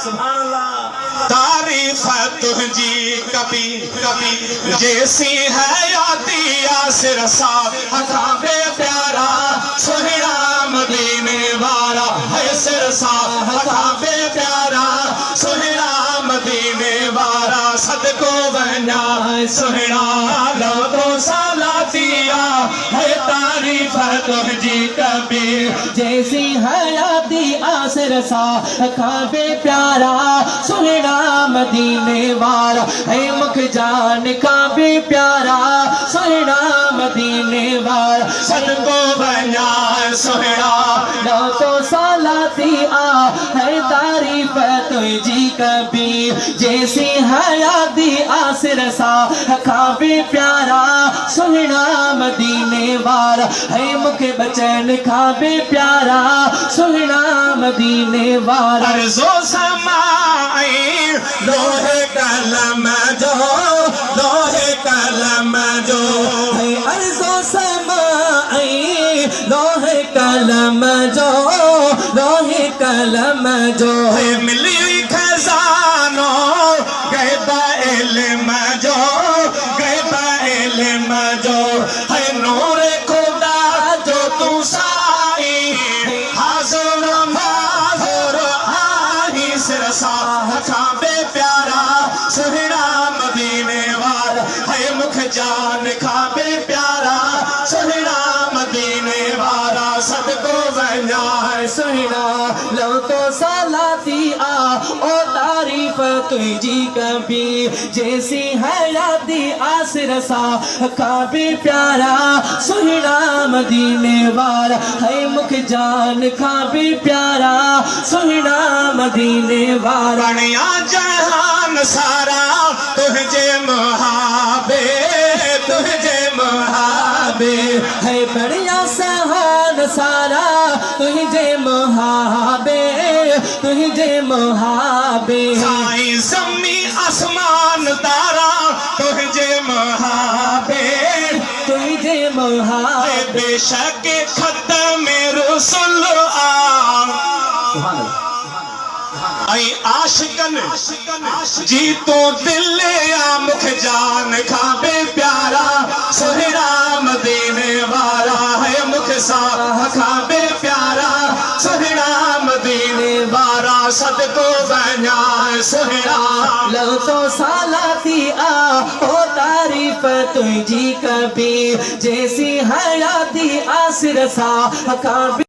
सुभान अल्लाह। तारीफ तुझी कभी कभी जैसी है यादी यासिर सा हकाबे प्यारा सोहरा मदीने वाला है सिरसा हकाबे प्यारा सोहरा मदीने वाला सदको बना सोहरा लो तो साला दिया है तारीफ तुझी कभी जैसी हयाती आसिर सा खाबे प्यारा सोहरा मदीने वाला है मुख जान खाबे प्यारा सोहरा मदीने वाला सदको बना सोहरा लो तो सालाती आ है तारीफ तुझी कभी जैसी हयाती आसिर सा खाबे प्यारा सोहरा मदीने वाला है मुख बचन खाबे प्यारा सोहरा मदीने वाला अर्ज़ो समाई लोहे कलम जो लोहे कलम जो है अर्ज़ो समाई लोहे कलम जो लोहे कलम जो है मिली खजानों गैबा इल्म जो गैबा इल्म जो है नूर खुदा जो तू साई हाज़ुर माज़ुर आही सिरसा खाबे प्यारा सोहरा मदीने वाला है मुख जान खाबे प्यारा सोहरा मदीने वाला सदको बना है सोहरा लो तो सालाती आ ओ तारीफ तुझी कभी जैसी हयाती आसिर सा खाबे प्यारा सोहरा मदीने वाला है मुख जान खाबे प्यारा सोहरा मदीने वाला बनिया जहान सारा तुझे मुहाबे तुझे मुहाबे है बढ़िया सहान सारा तुझे मुहाबे तुझे मुहाबे साई जमी आसमान तारा तुझे मुहाबे तुझे मुहाबे बेशक खत्म रसूल आई आशिकन जी तो दिल या मुख जान खाबे प्यारा सोहरा मदीने वाला है मुख सा खाबे प्यारा सोहरा मदीने वाला सदको बना सोहरा लो तो सालाती आ ओ तारीफ तुझी कभी जैसी हयाती आसिर सा खाबे